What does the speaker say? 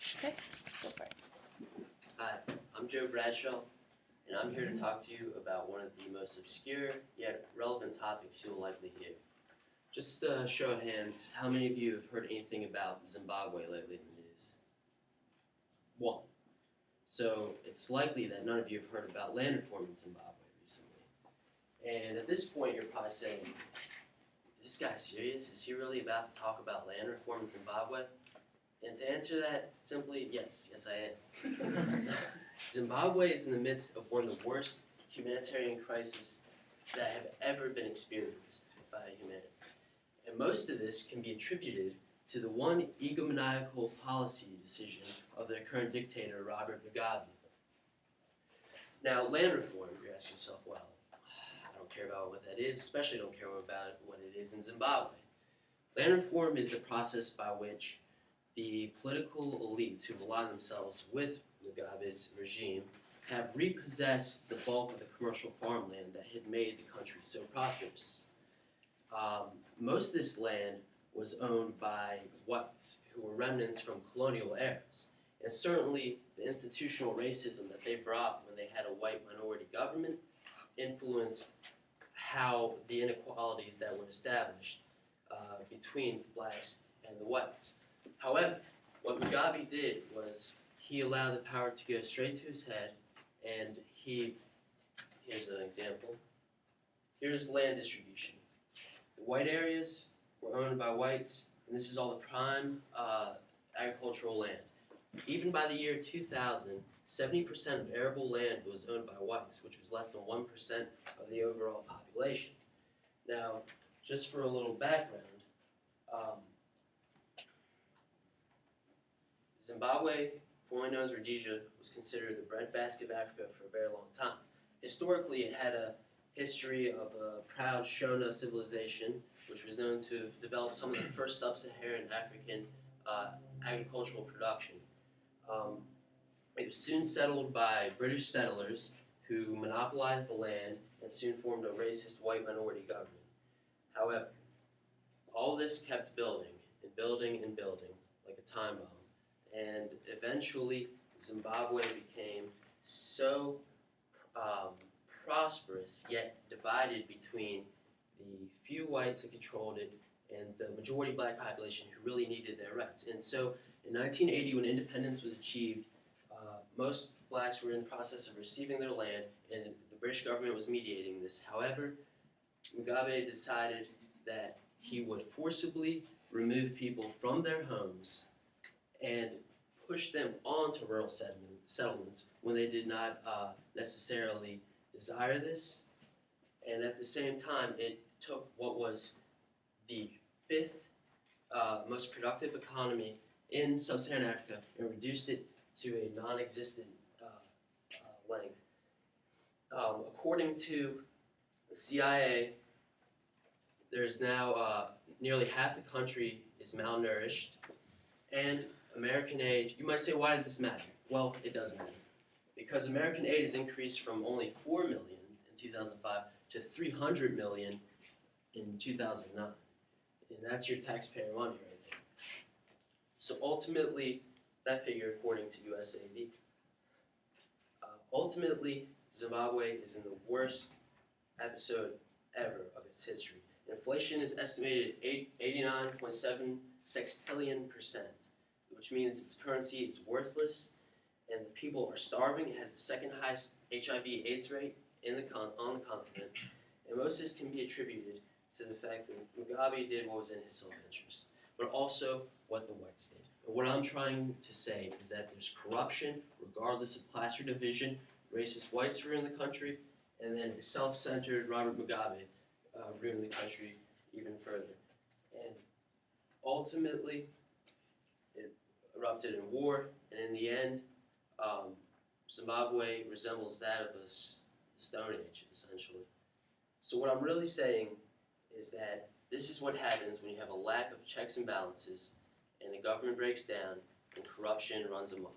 Okay, go for it. Hi, I'm Joe Bradshaw, and I'm here to talk to you about one of the most obscure yet relevant topics you'll likely hear. Just a show of hands, how many of you have heard anything about Zimbabwe lately in the news? One. So it's likely that none of you have heard about land reform in Zimbabwe recently. And at this point, you're probably saying, is this guy serious? Is he really about to talk about land reform in Zimbabwe? And to answer that, simply, yes, I am. Zimbabwe is in the midst of one of the worst humanitarian crises that have ever been experienced by humanity. And most of this can be attributed to the one egomaniacal policy decision of their current dictator, Robert Mugabe. Now, land reform, you ask yourself, well, I don't care about what that is, especially don't care about what it is in Zimbabwe. Land reform is the process by which the political elites who've aligned themselves with Mugabe's regime have repossessed the bulk of the commercial farmland that had made the country so prosperous. Most of this land was owned by whites who were remnants from colonial eras. And certainly the institutional racism that they brought when they had a white minority government influenced how the inequalities that were established between the blacks and the whites. However, what Mugabe did was he allowed the power to go straight to his head, and here's an example. Here's land distribution. The white areas were owned by whites, and this is all the prime agricultural land. Even by the year 2000, 70% of arable land was owned by whites, which was less than 1% of the overall population. Now, just for a little background, Zimbabwe, formerly known as Rhodesia, was considered the breadbasket of Africa for a very long time. Historically, it had a history of a proud Shona civilization, which was known to have developed some of the first sub-Saharan African agricultural production. It was soon settled by British settlers who monopolized the land and soon formed a racist white minority government. However, all this kept building and building and building like a time bomb. And eventually, Zimbabwe became so prosperous, yet divided between the few whites that controlled it and the majority black population who really needed their rights. And so, in 1980, when independence was achieved, most blacks were in the process of receiving their land, and the British government was mediating this. However, Mugabe decided that he would forcibly remove people from their homes and push them onto rural settlements when they did not necessarily desire this. And at the same time, it took what was the fifth most productive economy in sub-Saharan Africa and reduced it to a non-existent length. According to the CIA, there's now nearly half the country is malnourished, and American aid, you might say, why does this matter? Well, it does matter. Because American aid has increased from only $4 million in 2005 to $300 million in 2009. And that's your taxpayer money right there. So ultimately, that figure according to USAID, ultimately, Zimbabwe is in the worst episode ever of its history. Inflation is estimated at 89.7 sextillion%, which means its currency is worthless, and the people are starving. It has the second highest HIV/AIDS rate on the continent, and most of this can be attributed to the fact that Mugabe did what was in his self-interest, but also what the whites did. And what I'm trying to say is that there's corruption, regardless of class or division. Racist whites were in the country, and then self-centered Robert Mugabe ruined the country even further. And ultimately, it erupted in war, and in the end, Zimbabwe resembles that of the Stone Age, essentially. So what I'm really saying is that this is what happens when you have a lack of checks and balances, and the government breaks down, and corruption runs amok.